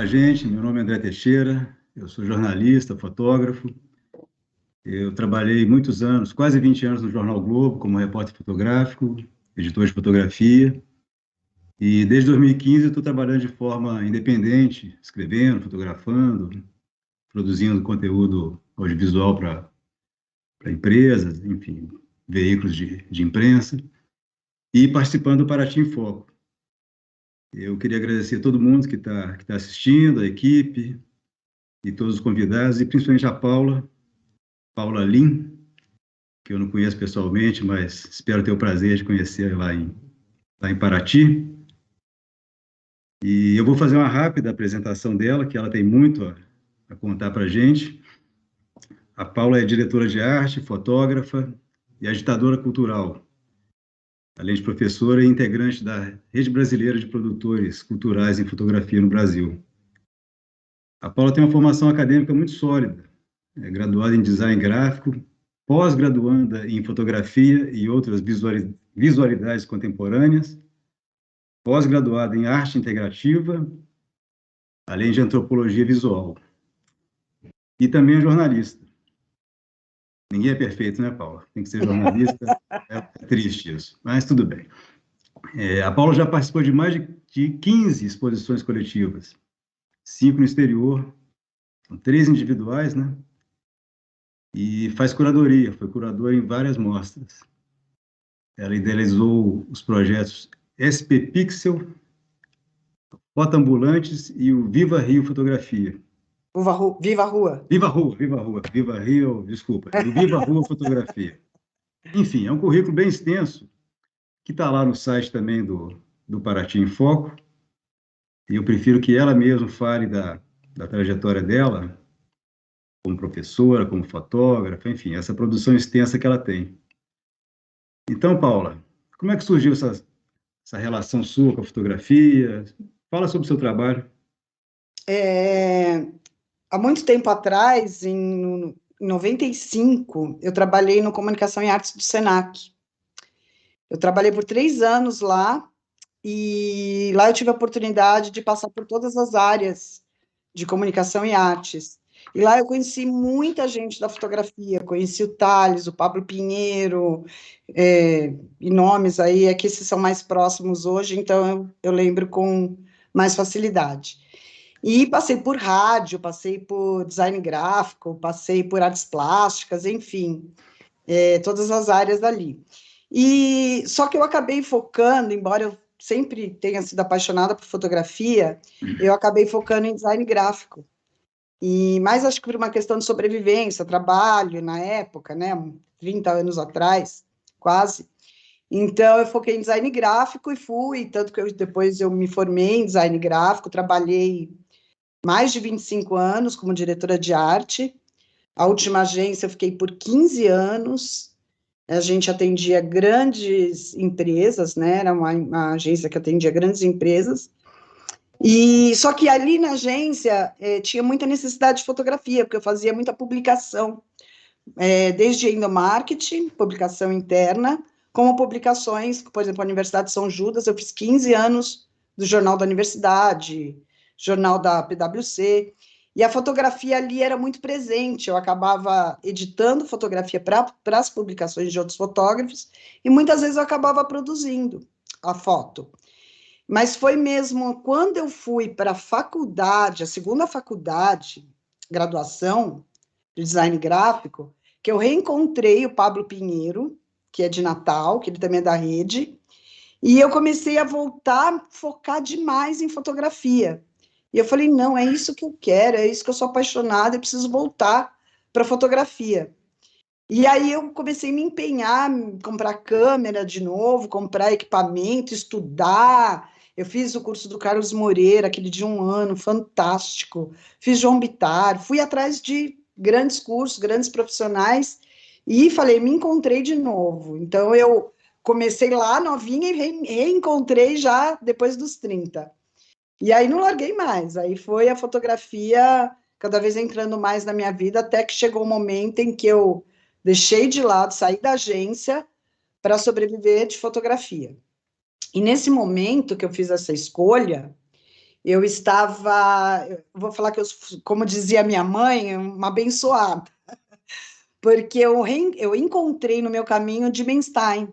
gente. Meu nome é André Teixeira, eu sou jornalista, fotógrafo. Eu trabalhei muitos anos, quase 20 anos no Jornal Globo, como repórter fotográfico, editor de fotografia. E desde 2015 eu estou trabalhando de forma independente, escrevendo, fotografando, produzindo conteúdo audiovisual para empresas, enfim, veículos de imprensa, e participando do Paraty em Foco. Eu queria agradecer a todo mundo que tá assistindo, a equipe e todos os convidados, e principalmente a Paula Lim, que eu não conheço pessoalmente, mas espero ter o prazer de conhecer lá em Paraty. E eu vou fazer uma rápida apresentação dela, que ela tem muito a contar para a gente. A Paula é diretora de arte, fotógrafa e agitadora cultural, além de professora e integrante da Rede Brasileira de Produtores Culturais em Fotografia no Brasil. A Paula tem uma formação acadêmica muito sólida, é graduada em design gráfico, pós-graduanda em fotografia e outras visualidades contemporâneas, pós-graduada em arte integrativa, além de antropologia visual. E também é jornalista. Ninguém é perfeito, né, Paula? Tem que ser jornalista. É triste isso, mas tudo bem. A Paula já participou de mais de 15 exposições coletivas, 5 no exterior, 3 individuais, né? E faz curadoria, foi curadora em várias mostras. Ela idealizou os projetos SP Pixel, Fotoambulantes e o Viva Rio Fotografia. Viva Rua. Viva Rio, desculpa. E o Viva Rua Fotografia. Enfim, é um currículo bem extenso, que está lá no site também do Paraty em Foco, e eu prefiro que ela mesma fale da trajetória dela, como professora, como fotógrafa, enfim, essa produção extensa que ela tem. Então, Paula, como é que surgiu essa relação sua com a fotografia? Fala sobre o seu trabalho. Há muito tempo atrás, em 95, eu trabalhei no Comunicação e Artes do Senac. Eu trabalhei por 3 anos lá, e lá eu tive a oportunidade de passar por todas as áreas de comunicação e artes. E lá eu conheci muita gente da fotografia, conheci o Thales, o Pablo Pinheiro, e nomes aí, é que esses são mais próximos hoje, então eu lembro com mais facilidade. E passei por rádio, passei por design gráfico, passei por artes plásticas, enfim, todas as áreas dali. E só que eu acabei focando, embora eu sempre tenha sido apaixonada por fotografia, eu acabei focando em design gráfico. E mais acho que por uma questão de sobrevivência, trabalho na época, né, 30 anos atrás, quase. Então eu foquei em design gráfico e fui, tanto que depois eu me formei em design gráfico, trabalhei mais de 25 anos como diretora de arte. A última agência eu fiquei por 15 anos. A gente atendia grandes empresas, né? Era uma agência que atendia grandes empresas. E só que ali na agência tinha muita necessidade de fotografia, porque eu fazia muita publicação, desde endomarketing, publicação interna, como publicações, por exemplo, a Universidade de São Judas, eu fiz 15 anos do Jornal da Universidade, jornal da PwC, e a fotografia ali era muito presente, eu acabava editando fotografia para as publicações de outros fotógrafos, e muitas vezes eu acabava produzindo a foto. Mas foi mesmo quando eu fui para a faculdade, a segunda faculdade, graduação de design gráfico, que eu reencontrei o Pablo Pinheiro, que é de Natal, que ele também é da rede, e eu comecei a voltar a focar demais em fotografia. E eu falei, não, é isso que eu quero, é isso que eu sou apaixonada, eu preciso voltar para fotografia. E aí eu comecei a me empenhar, comprar câmera de novo, comprar equipamento, estudar. Eu fiz o curso do Carlos Moreira, aquele de 1 ano, fantástico. Fiz João Bittar, fui atrás de grandes cursos, grandes profissionais, e falei, me encontrei de novo. Então eu comecei lá novinha e reencontrei já depois dos 30. E aí não larguei mais, aí foi a fotografia cada vez entrando mais na minha vida, até que chegou o momento em que eu deixei de lado, saí da agência para sobreviver de fotografia. E nesse momento que eu fiz essa escolha, eu vou falar que eu, como dizia minha mãe, uma abençoada, porque eu encontrei no meu caminho o Dimenstein.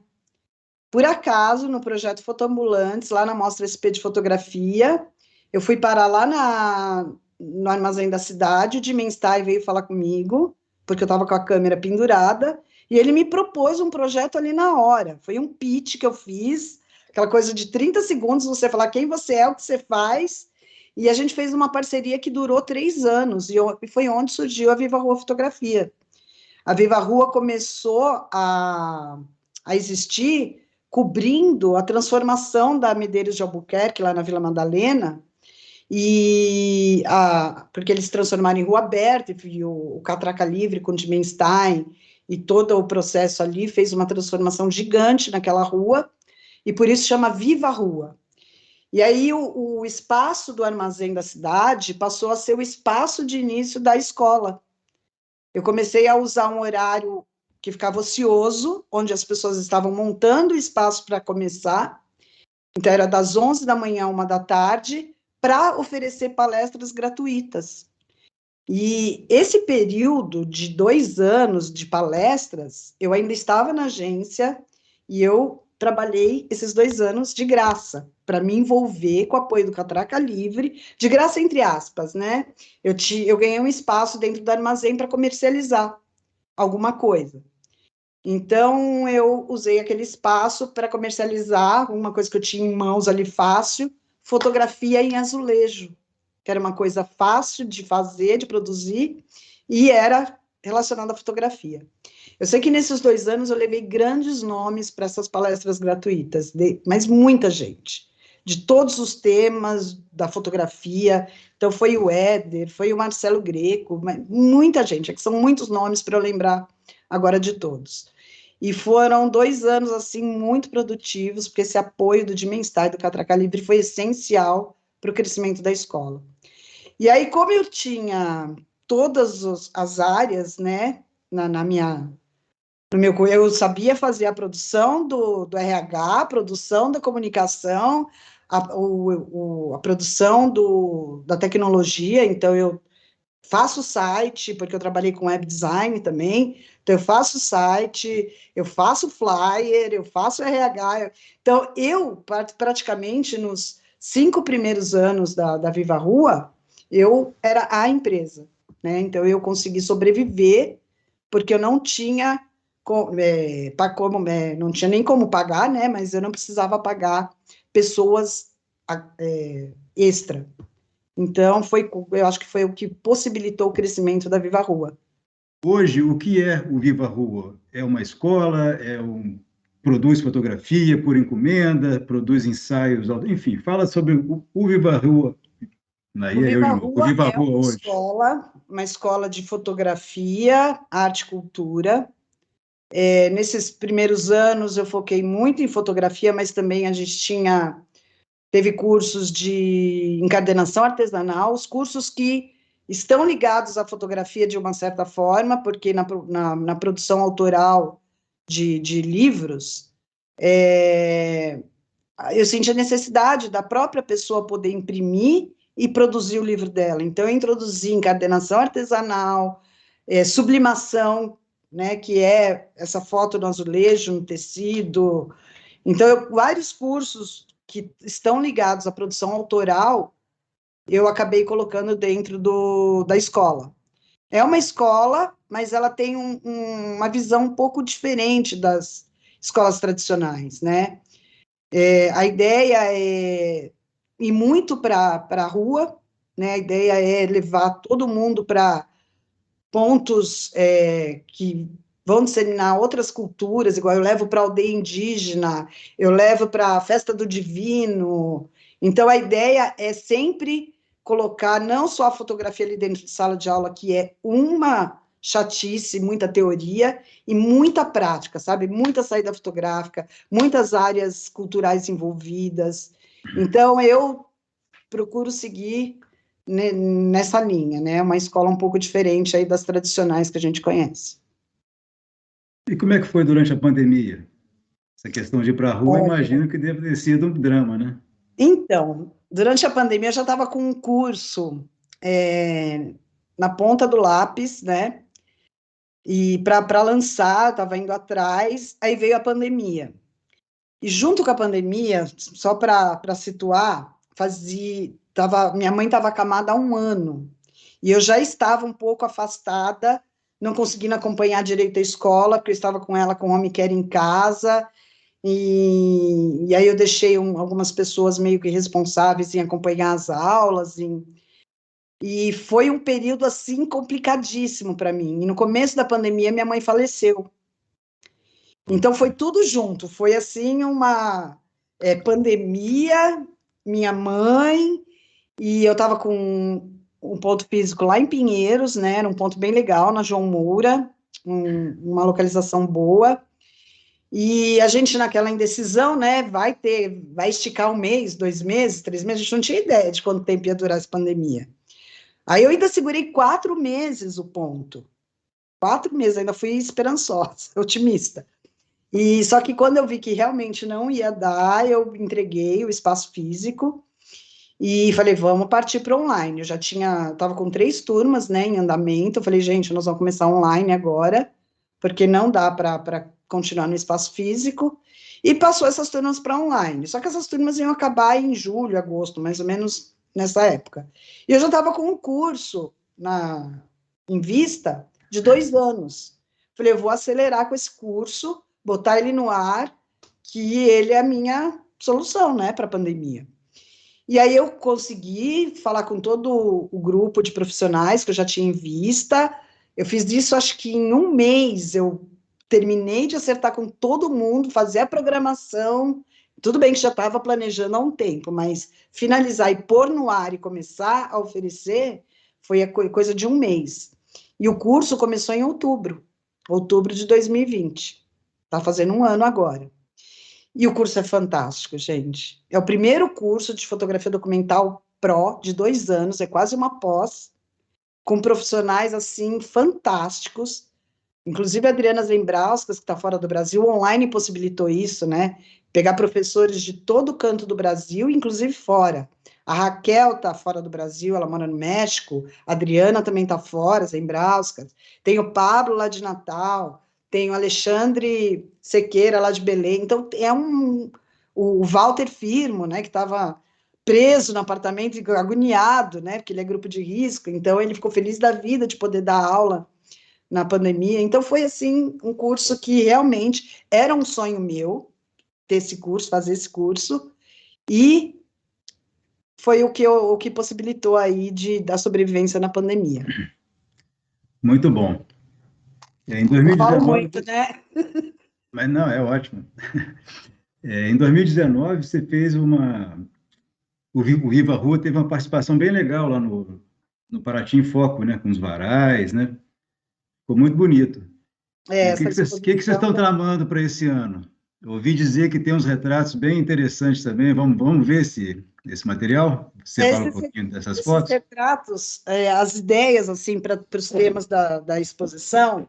Por acaso, no projeto Fotoambulantes, lá na Mostra SP de Fotografia, eu fui parar lá no Armazém da Cidade, o Dimenstein veio falar comigo, porque eu estava com a câmera pendurada, e ele me propôs um projeto ali na hora. Foi um pitch que eu fiz, aquela coisa de 30 segundos, você falar quem você é, o que você faz, e a gente fez uma parceria que durou 3 anos, e foi onde surgiu a Viva Rua Fotografia. A Viva Rua começou a existir cobrindo a transformação da Medeiros de Albuquerque, lá na Vila Madalena, porque eles transformaram em rua aberta, e o Catraca Livre com o Dimenstein, e todo o processo ali fez uma transformação gigante naquela rua, e por isso chama Viva Rua. E aí o espaço do Armazém da Cidade passou a ser o espaço de início da escola. Eu comecei a usar um horário que ficava ocioso, onde as pessoas estavam montando o espaço para começar. Então, era das 11 da manhã à 1 da tarde, para oferecer palestras gratuitas. E esse período de 2 anos de palestras, eu ainda estava na agência e eu trabalhei esses 2 anos de graça, para me envolver com o apoio do Catraca Livre, de graça entre aspas, né? Eu ganhei um espaço dentro do armazém para comercializar alguma coisa. Então, eu usei aquele espaço para comercializar uma coisa que eu tinha em mãos ali fácil, fotografia em azulejo, que era uma coisa fácil de fazer, de produzir, e era relacionada à fotografia. Eu sei que nesses 2 anos eu levei grandes nomes para essas palestras gratuitas, mas muita gente, de todos os temas da fotografia. Então, foi o Éder, foi o Marcelo Greco, muita gente, é que são muitos nomes para eu lembrar agora de todos. E foram 2 anos, assim, muito produtivos, porque esse apoio do Dimenstein e do Catraca Livre foi essencial para o crescimento da escola. E aí, como eu tinha todas as áreas, né, eu sabia fazer a produção do RH, a produção da comunicação, a produção da tecnologia, então eu faço site, porque eu trabalhei com web design também, então eu faço site, eu faço flyer, eu faço RH, então eu praticamente nos 5 primeiros anos da Viva Rua, eu era a empresa, né? Então eu consegui sobreviver, porque eu não tinha não tinha nem como pagar, né? Mas eu não precisava pagar pessoas extra. Então, eu acho que foi o que possibilitou o crescimento da Viva Rua. Hoje, o que é o Viva Rua? É uma escola? Produz fotografia por encomenda? Produz ensaios? Enfim, fala sobre o Viva Rua. Aí O é eu Viva de novo. O Rua Viva é Rua hoje. uma escola de fotografia, arte e cultura. Nesses primeiros anos, eu foquei muito em fotografia, mas também a gente teve cursos de encadernação artesanal, os cursos que estão ligados à fotografia de uma certa forma, porque na produção autoral de livros, eu senti a necessidade da própria pessoa poder imprimir e produzir o livro dela. Então, eu introduzi encadernação artesanal, sublimação, né, que é essa foto no azulejo, no tecido. Então, vários cursos que estão ligados à produção autoral, eu acabei colocando dentro da escola. É uma escola, mas ela tem uma visão um pouco diferente das escolas tradicionais, né? A ideia é ir muito para a rua, né? A ideia é levar todo mundo para pontos que vão disseminar outras culturas, igual eu levo para a aldeia indígena, eu levo para a festa do divino. Então, a ideia é sempre colocar não só a fotografia ali dentro de sala de aula, que é uma chatice, muita teoria e muita prática, sabe? Muita saída fotográfica, muitas áreas culturais envolvidas. Então, eu procuro seguir nessa linha, né? Uma escola um pouco diferente aí das tradicionais que a gente conhece. E como é que foi durante a pandemia? Essa questão de ir para a rua, Olha, imagino que deve ter sido um drama, né? então, Durante a pandemia, eu já estava com um curso na ponta do lápis, né? E para lançar, estava indo atrás, aí veio a pandemia. E junto com a pandemia, só para situar, minha mãe estava acamada há um ano. E eu já estava um pouco afastada, não conseguindo acompanhar direito a escola, porque eu estava com ela com home care em casa, e aí eu deixei algumas pessoas meio que responsáveis em acompanhar as aulas, e foi um período, assim, complicadíssimo para mim. E no começo da pandemia, minha mãe faleceu. Então, foi tudo junto. Foi, assim, uma pandemia, minha mãe, e eu estava com um ponto físico lá em Pinheiros, né? Era um ponto bem legal, na João Moura, uma localização boa. E a gente, naquela indecisão, né? Vai esticar um mês, 2 meses, 3 meses, a gente não tinha ideia de quanto tempo ia durar essa pandemia. Aí eu ainda segurei 4 meses o ponto. 4 meses, ainda fui esperançosa, otimista. E só que quando eu vi que realmente não ia dar, eu entreguei o espaço físico e falei, vamos partir para online. Eu já estava com 3 turmas, né, em andamento. Eu falei, gente, nós vamos começar online agora, porque não dá para continuar no espaço físico. E passou essas turmas para online. Só que essas turmas iam acabar em julho, agosto, mais ou menos nessa época. E eu já estava com um curso em vista de 2 anos. Falei, eu vou acelerar com esse curso, botar ele no ar, que ele é a minha solução, né, para a pandemia. E aí eu consegui falar com todo o grupo de profissionais que eu já tinha em vista. Eu fiz isso, acho que em um mês eu terminei de acertar com todo mundo, fazer a programação. Tudo bem que já estava planejando há um tempo, mas finalizar e pôr no ar e começar a oferecer foi a coisa de um mês. E o curso começou em outubro de 2020. Está fazendo um ano agora. E o curso é fantástico, gente. É o primeiro curso de fotografia documental pró de 2 anos, é quase uma pós, com profissionais assim fantásticos. Inclusive a Adriana Zembrauskas, que está fora do Brasil, online possibilitou isso, né? Pegar professores de todo canto do Brasil, inclusive fora. A Raquel está fora do Brasil, ela mora no México. A Adriana também está fora, Zembrauskas. Tem o Pablo lá de Natal. Tem o Alexandre Sequeira lá de Belém. Então, o Walter Firmo, né, que estava preso no apartamento, agoniado, né, porque ele é grupo de risco. Então, ele ficou feliz da vida de poder dar aula na pandemia. Então, foi, assim, um curso que realmente era um sonho meu, ter esse curso, fazer esse curso, e foi o que possibilitou aí da sobrevivência na pandemia. Muito bom. Em Eu falo 2019, muito, né? mas não, é ótimo. Em 2019, você fez o Viva Rua teve uma participação bem legal lá no Paraty em Foco, né, com os varais, né? Ficou muito bonito. E o Essa que que vocês estão exposição. tramando para esse ano? Eu ouvi dizer que tem uns retratos bem interessantes também. Vamos ver esse material? Você fala um Esses, pouquinho dessas esses fotos? retratos, as ideias assim para os temas da exposição,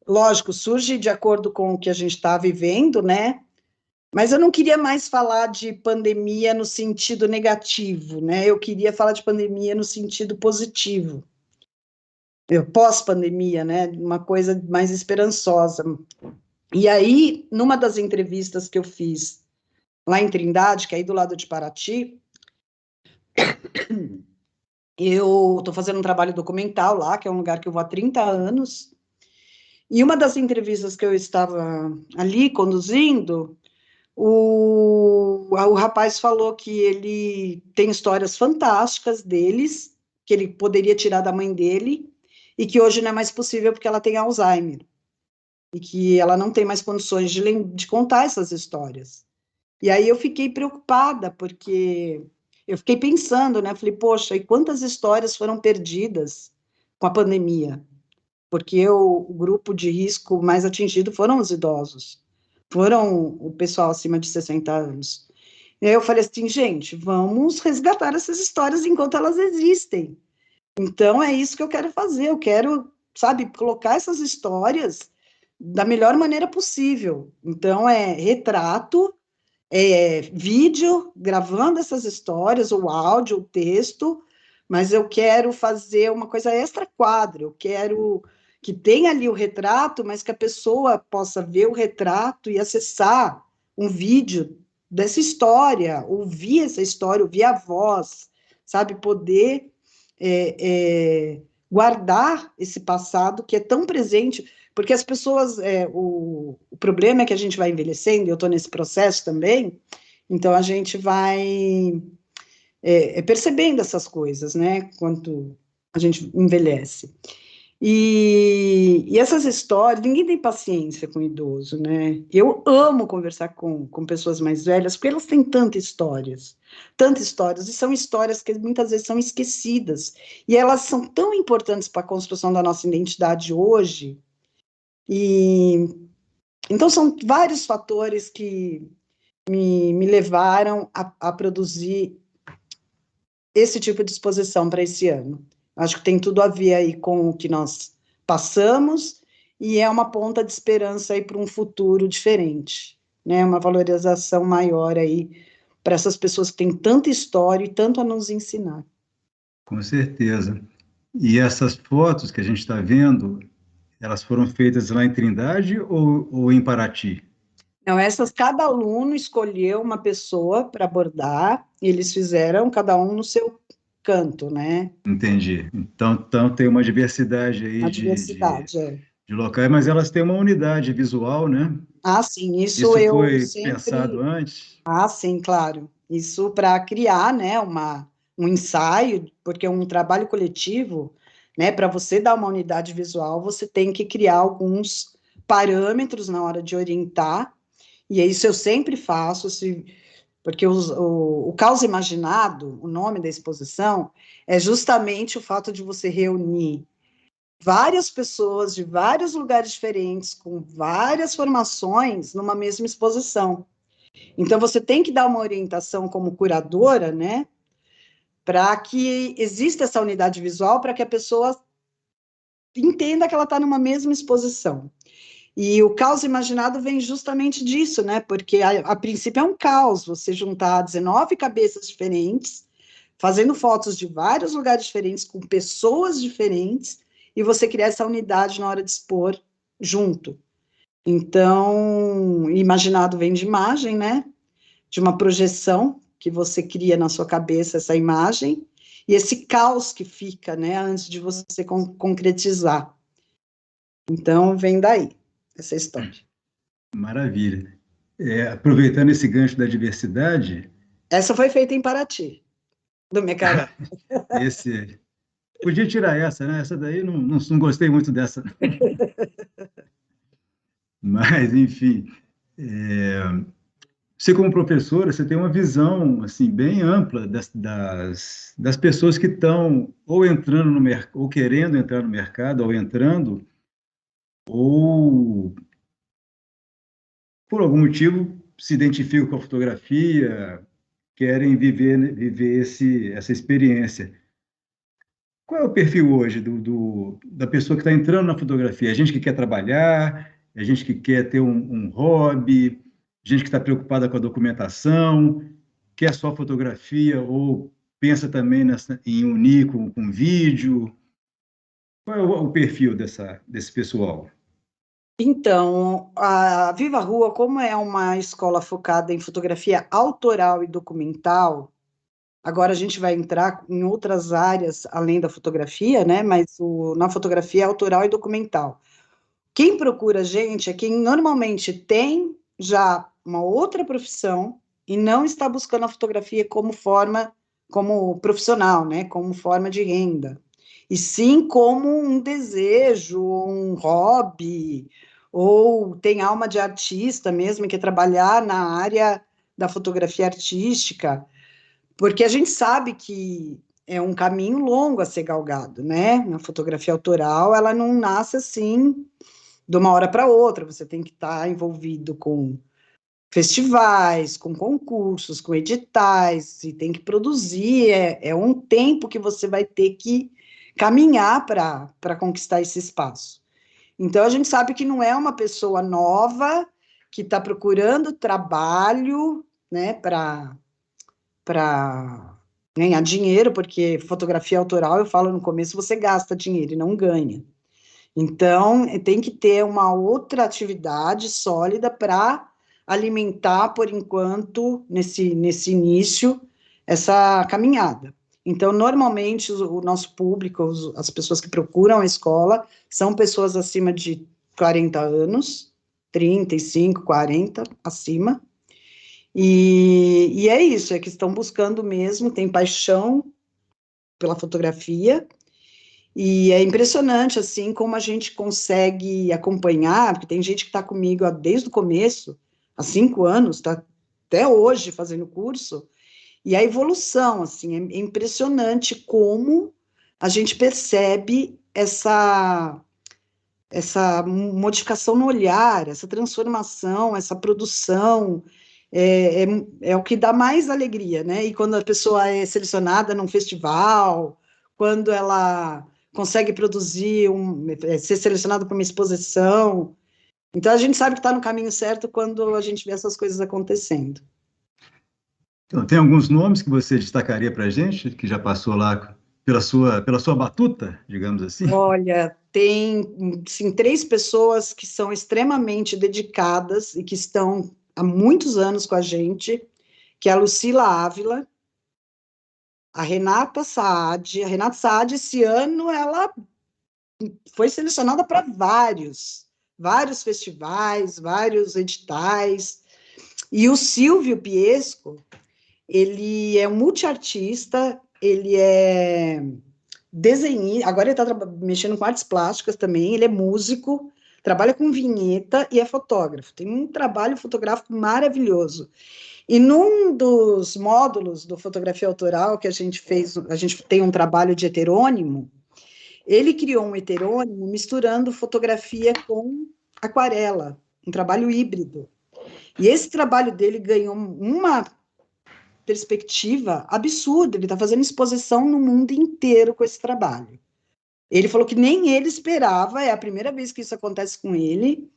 lógico, surge de acordo com o que a gente está vivendo, né? Mas eu não queria mais falar de pandemia no sentido negativo, né? Eu queria falar de pandemia no sentido positivo. Pós-pandemia, né? Uma coisa mais esperançosa. E aí, numa das entrevistas que eu fiz lá em Trindade, que é aí do lado de Paraty, eu estou fazendo um trabalho documental lá, que é um lugar que eu vou há 30 anos, e uma das entrevistas que eu estava ali conduzindo, o rapaz falou que ele tem histórias fantásticas deles, que ele poderia tirar da mãe dele, e que hoje não é mais possível porque ela tem Alzheimer, e que ela não tem mais condições de contar essas histórias. E aí eu fiquei preocupada, porque eu fiquei pensando, né? Falei, poxa, e quantas histórias foram perdidas com a pandemia? Porque o grupo de risco mais atingido foram os idosos, foram o pessoal acima de 60 anos. E aí eu falei assim, gente, vamos resgatar essas histórias enquanto elas existem. Então é isso que eu quero fazer, eu quero, sabe, colocar essas histórias da melhor maneira possível. Então é retrato vídeo, gravando essas histórias, ou áudio, ou texto, mas eu quero fazer uma coisa extra-quadro, eu quero que tenha ali o retrato, mas que a pessoa possa ver o retrato e acessar um vídeo dessa história, ouvir essa história, ouvir a voz, sabe, poder guardar esse passado que é tão presente, porque as pessoas, o problema é que a gente vai envelhecendo, eu estou nesse processo também, então a gente vai percebendo essas coisas, né, quanto a gente envelhece. E essas histórias, ninguém tem paciência com idoso, né? Eu amo conversar com pessoas mais velhas, porque elas têm tantas histórias, e são histórias que muitas vezes são esquecidas, e elas são tão importantes para a construção da nossa identidade hoje, e então são vários fatores que me levaram a produzir esse tipo de exposição para esse ano. Acho que tem tudo a ver aí com o que nós passamos e é uma ponta de esperança aí para um futuro diferente, né? Uma valorização maior aí para essas pessoas que têm tanta história e tanto a nos ensinar. Com certeza. E essas fotos que a gente está vendo, elas foram feitas lá em Trindade ou em Paraty? Então, cada aluno escolheu uma pessoa para abordar, e eles fizeram cada um no seu canto, né? Entendi. Então tem uma diversidade A aí diversidade, de locais, mas elas têm uma unidade visual, né? Ah, sim, isso Isso eu foi pensado sempre. antes? Ah, sim, claro. Isso para criar, né, um ensaio, porque um trabalho coletivo, né, para você dar uma unidade visual, você tem que criar alguns parâmetros na hora de orientar, e é isso eu sempre faço, porque o caos imaginado, o nome da exposição, é justamente o fato de você reunir várias pessoas de vários lugares diferentes, com várias formações, numa mesma exposição. Então, você tem que dar uma orientação como curadora, né, para que exista essa unidade visual, para que a pessoa entenda que ela está numa mesma exposição. E o caos imaginado vem justamente disso, né, porque a princípio é um caos, você juntar 19 cabeças diferentes, fazendo fotos de vários lugares diferentes, com pessoas diferentes, e você criar essa unidade na hora de expor junto. Então, imaginado vem de imagem, né? De uma projeção que você cria na sua cabeça essa imagem e esse caos que fica, né, antes de você concretizar. Então, vem daí essa história. Maravilha. Aproveitando esse gancho da diversidade, Essa foi feita em Paraty, do Mecaré. esse podia tirar essa, né? Essa daí não gostei muito dessa. Mas, enfim, você como professora, você tem uma visão assim bem ampla das pessoas que estão ou entrando no mercado, ou querendo entrar no mercado, ou entrando, ou por algum motivo se identificam com a fotografia, querem viver essa experiência. Qual é o perfil hoje da pessoa que está entrando na fotografia? É gente que quer trabalhar, é gente que quer ter um hobby, gente que está preocupada com a documentação, quer só fotografia ou pensa também em unir com vídeo? Qual é o perfil desse pessoal? Então, a Viva Rua, como é uma escola focada em fotografia autoral e documental, agora a gente vai entrar em outras áreas além da fotografia, né? Mas na fotografia é autoral e documental. Quem procura a gente é quem normalmente tem já uma outra profissão e não está buscando a fotografia como forma, como profissional, né? Como forma de renda. E sim como um desejo, um hobby, ou tem alma de artista mesmo, que é trabalhar na área da fotografia artística, porque a gente sabe que é um caminho longo a ser galgado, né? Na fotografia autoral, ela não nasce assim de uma hora para outra, você tem que estar envolvido com festivais, com concursos, com editais, e tem que produzir, é um tempo que você vai ter que caminhar para conquistar esse espaço. Então, a gente sabe que não é uma pessoa nova que está procurando trabalho né, para ganhar dinheiro, porque fotografia autoral, eu falo no começo, você gasta dinheiro e não ganha. Então, tem que ter uma outra atividade sólida para alimentar, por enquanto, nesse início, essa caminhada. Então, normalmente, o nosso público, as pessoas que procuram a escola, são pessoas acima de 40 anos, 35, 40, acima, e é isso, é que estão buscando mesmo, tem paixão pela fotografia, e é impressionante, assim, como a gente consegue acompanhar, porque tem gente que está comigo desde o começo, há 5 anos, está até hoje fazendo curso, e a evolução, assim, é impressionante como a gente percebe essa modificação no olhar, essa transformação, essa produção, é o que dá mais alegria, né? E quando a pessoa é selecionada num festival, quando ela consegue produzir, ser selecionada para uma exposição, então a gente sabe que está no caminho certo quando a gente vê essas coisas acontecendo. Então, tem alguns nomes que você destacaria para a gente, que já passou lá pela sua batuta, digamos assim? Olha, tem, sim, 3 pessoas que são extremamente dedicadas e que estão há muitos anos com a gente, que é a Lucila Ávila, a Renata Saad. A Renata Saad, esse ano, ela foi selecionada para vários festivais, vários editais. E o Silvio Piesco, ele é um multiartista, ele é desenhista, agora ele está mexendo com artes plásticas também, ele é músico, trabalha com vinheta e é fotógrafo. Tem um trabalho fotográfico maravilhoso. E num dos módulos do fotografia autoral que a gente fez, a gente tem um trabalho de heterônimo, ele criou um heterônimo misturando fotografia com aquarela, um trabalho híbrido. E esse trabalho dele ganhou uma perspectiva absurda, ele está fazendo exposição no mundo inteiro com esse trabalho. Ele falou que nem ele esperava, é a primeira vez que isso acontece com ele,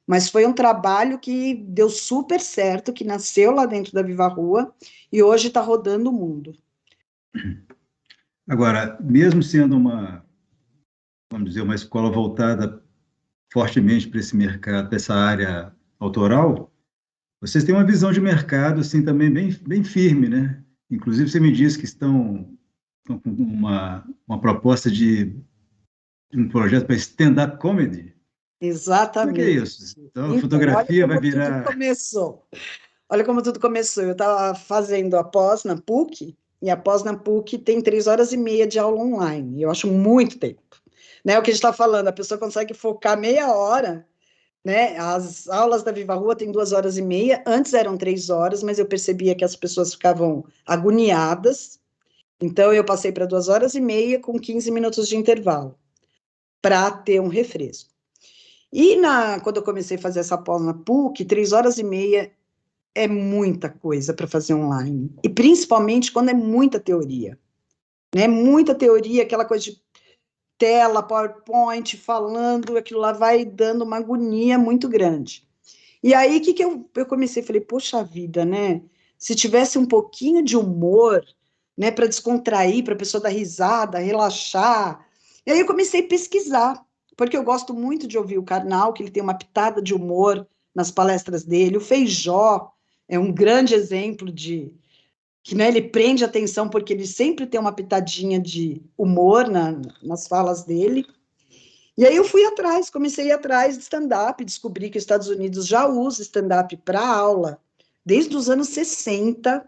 mas foi um trabalho que deu super certo, que nasceu lá dentro da Viva Rua e hoje está rodando o mundo. Agora, mesmo sendo vamos dizer, uma escola voltada fortemente para esse mercado, para essa área autoral, vocês têm uma visão de mercado assim também bem firme, né? Inclusive, você me disse que estão com uma proposta de um projeto para stand-up comedy. Como é que é Exatamente. isso? Então, a Então, olha fotografia vai como tudo virar... começou. Olha como tudo começou. Eu estava fazendo a pós na PUC, e a pós na PUC tem 3 horas e meia de aula online. Eu acho muito tempo. Né? O que a gente está falando, a pessoa consegue focar meia hora, né? As aulas da Viva Rua têm 2 horas e meia, antes eram 3 horas, mas eu percebia que as pessoas ficavam agoniadas, então eu passei para 2 horas e meia com 15 minutos de intervalo, para ter um refresco. E quando eu comecei a fazer essa pós na PUC, 3 horas e meia é muita coisa para fazer online, e principalmente quando é muita teoria, né? Muita teoria, aquela coisa de tela, PowerPoint, falando, aquilo lá vai dando uma agonia muito grande. E aí, o que eu comecei? Falei, poxa vida, né? Se tivesse um pouquinho de humor, né, para descontrair, para a pessoa dar risada, relaxar. E aí eu comecei a pesquisar, porque eu gosto muito de ouvir o Karnal, que ele tem uma pitada de humor nas palestras dele. O Feijó é um grande exemplo de que, né, ele prende atenção porque ele sempre tem uma pitadinha de humor nas falas dele. E aí eu fui atrás, comecei a ir atrás de stand-up, descobri que os Estados Unidos já usa stand-up para aula desde os anos 60.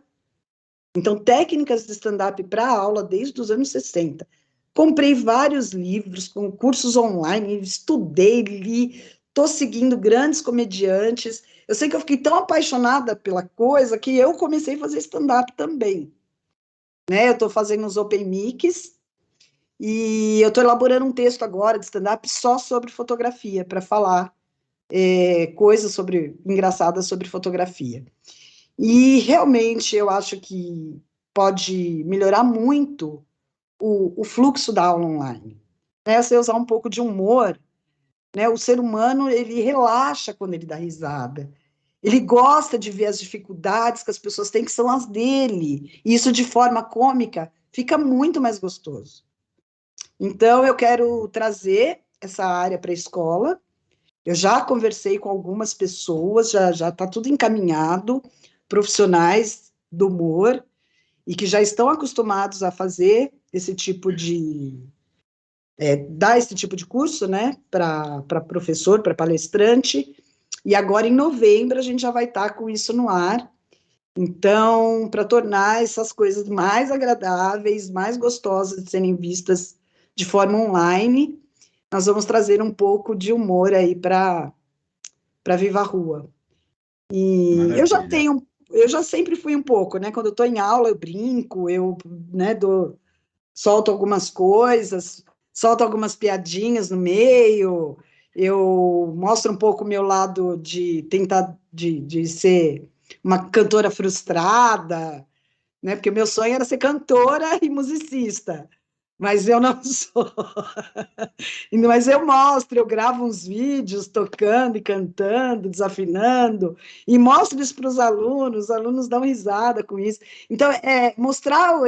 Então, técnicas de stand-up para aula desde os anos 60. Comprei vários livros com cursos online, estudei, li, estou seguindo grandes comediantes. Eu sei que eu fiquei tão apaixonada pela coisa que eu comecei a fazer stand-up também. Né? Eu estou fazendo os open mics, e eu estou elaborando um texto agora de stand-up só sobre fotografia, para falar coisas engraçadas sobre fotografia. E realmente eu acho que pode melhorar muito o fluxo da aula online. Né? Você usar um pouco de humor, né? O ser humano, ele relaxa quando ele dá risada. Ele gosta de ver as dificuldades que as pessoas têm, que são as dele. E isso, de forma cômica, fica muito mais gostoso. Então, eu quero trazer essa área para a escola. Eu já conversei com algumas pessoas, já está tudo encaminhado, profissionais do humor, e que já estão acostumados a fazer esse tipo de... dar esse tipo de curso, né, para professor, para palestrante, e agora, em novembro, a gente já vai estar com isso no ar. Então, para tornar essas coisas mais agradáveis, mais gostosas de serem vistas de forma online, nós vamos trazer um pouco de humor aí para Viva a Rua. E Maravilha. eu já sempre fui um pouco, né? Quando eu estou em aula, eu brinco, eu, né, solto algumas coisas, solto algumas piadinhas no meio, eu mostro um pouco o meu lado de tentar de ser uma cantora frustrada, né? Porque o meu sonho era ser cantora e musicista, mas eu não sou. Mas eu mostro, eu gravo uns vídeos tocando e cantando, desafinando, e mostro isso para os alunos dão risada com isso. Então, mostrar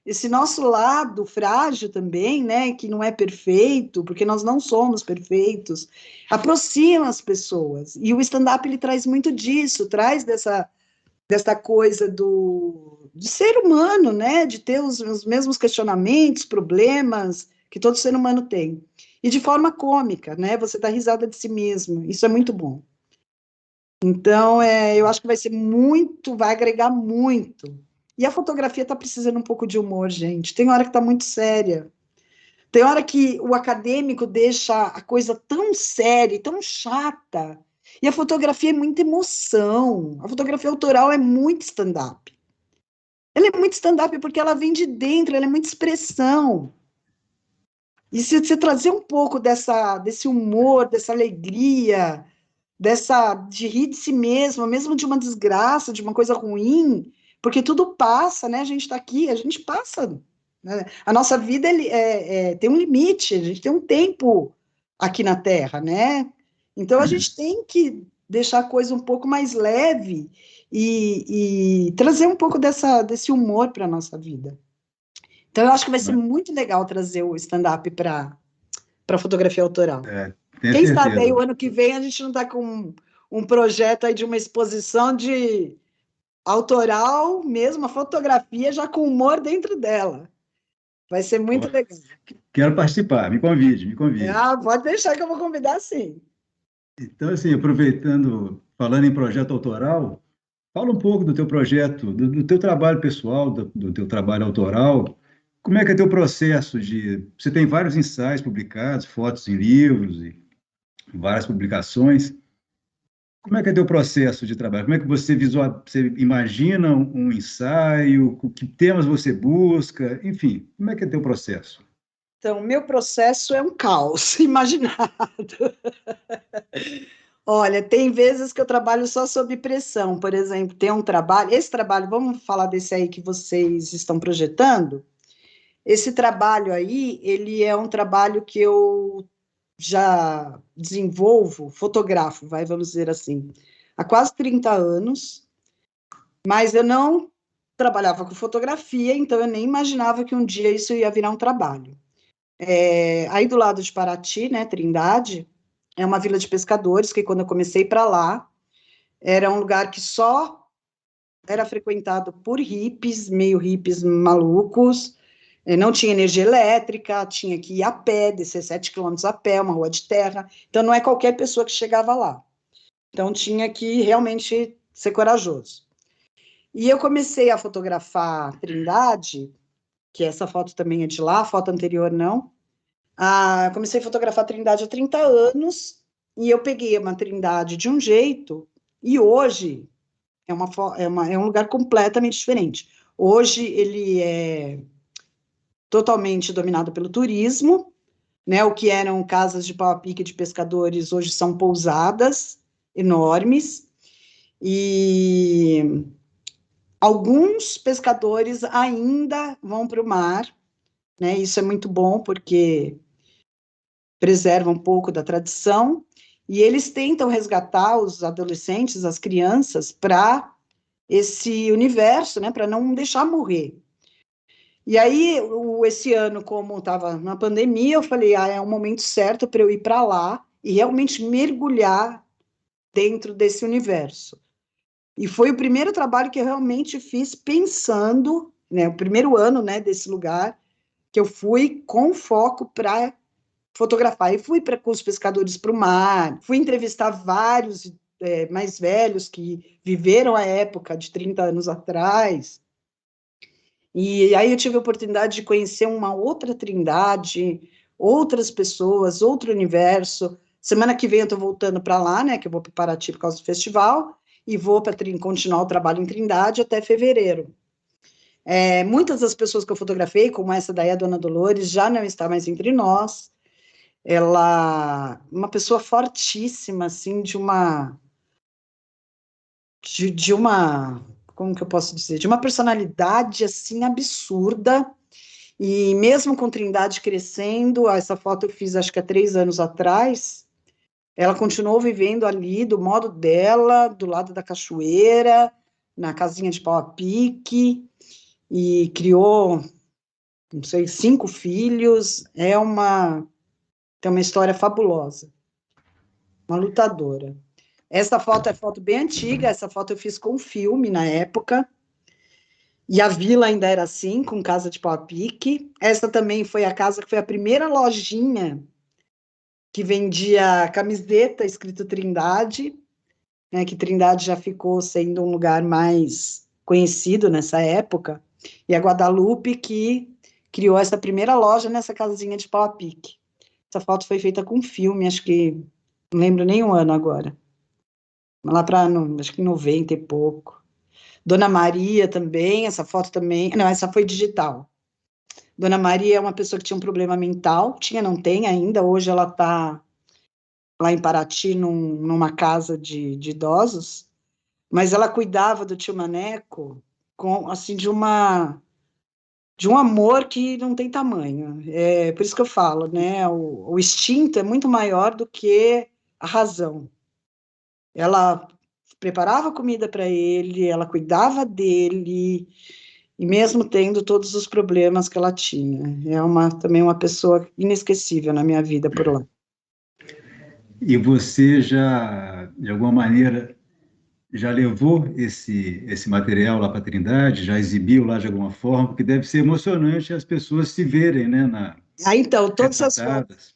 esse nosso lado frágil também, né, que não é perfeito, porque nós não somos perfeitos, aproxima as pessoas. E o stand-up ele traz muito disso, traz dessa coisa de ser humano, né, de ter os mesmos questionamentos, problemas que todo ser humano tem. E de forma cômica, né, você dá risada de si mesmo, isso é muito bom. Então, eu acho que vai ser muito, vai agregar muito. E a fotografia está precisando um pouco de humor, gente. Tem hora que está muito séria. Tem hora que o acadêmico deixa a coisa tão séria, tão chata. E a fotografia é muita emoção. A fotografia autoral é muito stand-up. Ela é muito stand-up porque ela vem de dentro, ela é muita expressão. E se você trazer um pouco desse humor, dessa alegria, de rir de si mesmo, mesmo de uma desgraça, de uma coisa ruim, porque tudo passa, né? A gente está aqui, a gente passa. Né? A nossa vida tem um limite, a gente tem um tempo aqui na Terra, né? Então a gente tem que deixar a coisa um pouco mais leve e trazer um pouco desse humor para a nossa vida. Então eu acho que vai ser muito legal trazer o stand-up para fotografia autoral. Tenho Quem sabe aí certeza. o ano que vem a gente não está com um projeto aí de uma exposição de autoral, mesmo a fotografia já com humor dentro dela. Vai ser muito legal. Quero participar, me convide, me convide. Pode deixar que eu vou convidar sim. Então, assim, aproveitando, falando em projeto autoral, fala um pouco do teu projeto, do teu trabalho pessoal, do teu trabalho autoral. Como é que é teu processo de... Você tem vários ensaios publicados, fotos em livros e várias publicações. Como é que é teu processo de trabalho? Como é que você imagina um ensaio? Que temas você busca? Enfim, como é que é teu processo? Então, o meu processo é um caos imaginado. Olha, tem vezes que eu trabalho só sob pressão, por exemplo, tem um trabalho, esse trabalho, vamos falar desse aí que vocês estão projetando? Esse trabalho aí, ele é um trabalho que eu já desenvolvo, fotografo, vamos dizer assim, há quase 30 anos, mas eu não trabalhava com fotografia, então eu nem imaginava que um dia isso ia virar um trabalho. Aí do lado de Paraty, né, Trindade, é uma vila de pescadores, que quando eu comecei para lá, era um lugar que só era frequentado por hippies, meio hippies malucos, não tinha energia elétrica, tinha que ir a pé, descer 7 quilômetros a pé, uma rua de terra, então não é qualquer pessoa que chegava lá. Então tinha que realmente ser corajoso. E eu comecei a fotografar Trindade, que essa foto também é de lá, a foto anterior não. Comecei a fotografar Trindade há 30 anos, e eu peguei uma Trindade de um jeito, e hoje é um lugar completamente diferente. Hoje ele é totalmente dominado pelo turismo, né? O que eram casas de pau a pique de pescadores, hoje são pousadas enormes, e alguns pescadores ainda vão para o mar, né? Isso é muito bom, porque preserva um pouco da tradição, E eles tentam resgatar os adolescentes, as crianças, para esse universo, né, para não deixar morrer. E aí, esse ano, como estava na pandemia, eu falei, é um momento certo para eu ir para lá e realmente mergulhar dentro desse universo. E foi o primeiro trabalho que eu realmente fiz pensando, né, o primeiro ano, né, desse lugar, que eu fui com foco para fotografar. E fui com os pescadores para o mar, fui entrevistar vários mais velhos que viveram a época de 30 anos atrás. E aí eu tive a oportunidade de conhecer uma outra Trindade, outras pessoas, outro universo. Semana que vem eu estou voltando para lá, né, que eu vou para Paraty por causa do festival, e vou para continuar o trabalho em Trindade até fevereiro. Muitas das pessoas que eu fotografei, como essa daí, a Dona Dolores, já não está mais entre nós. Ela, uma pessoa fortíssima, assim, de uma, como que eu posso dizer, de uma personalidade, assim, absurda, e mesmo com Trindade crescendo, essa foto eu fiz, acho que há 3 anos atrás, ela continuou vivendo ali, do modo dela, do lado da cachoeira, na casinha de pau a pique, e criou, não sei, 5 filhos, tem uma história fabulosa, uma lutadora. Essa foto é foto bem antiga, essa foto eu fiz com filme na época, e a vila ainda era assim, com casa de pau a pique. Essa também foi a casa que foi a primeira lojinha que vendia camiseta escrito Trindade, né, que Trindade já ficou sendo um lugar mais conhecido nessa época, e a Guadalupe que criou essa primeira loja nessa casinha de pau a pique. Essa foto foi feita com filme, acho que não lembro nem o ano agora, lá para, acho que 90 e pouco. Dona Maria também, essa foto também, não, essa foi digital. Dona Maria é uma pessoa que tinha um problema mental, tinha, não tem ainda, hoje ela está lá em Paraty, numa casa de idosos, mas ela cuidava do tio Maneco com, assim, de um amor que não tem tamanho. É por isso que eu falo, né? O instinto é muito maior do que a razão. Ela preparava comida para ele, ela cuidava dele, e mesmo tendo todos os problemas que ela tinha. Também uma pessoa inesquecível na minha vida por lá. E você já, de alguma maneira, já levou esse material lá para a Trindade, já exibiu lá de alguma forma, porque deve ser emocionante as pessoas se verem, né, Então, retratadas.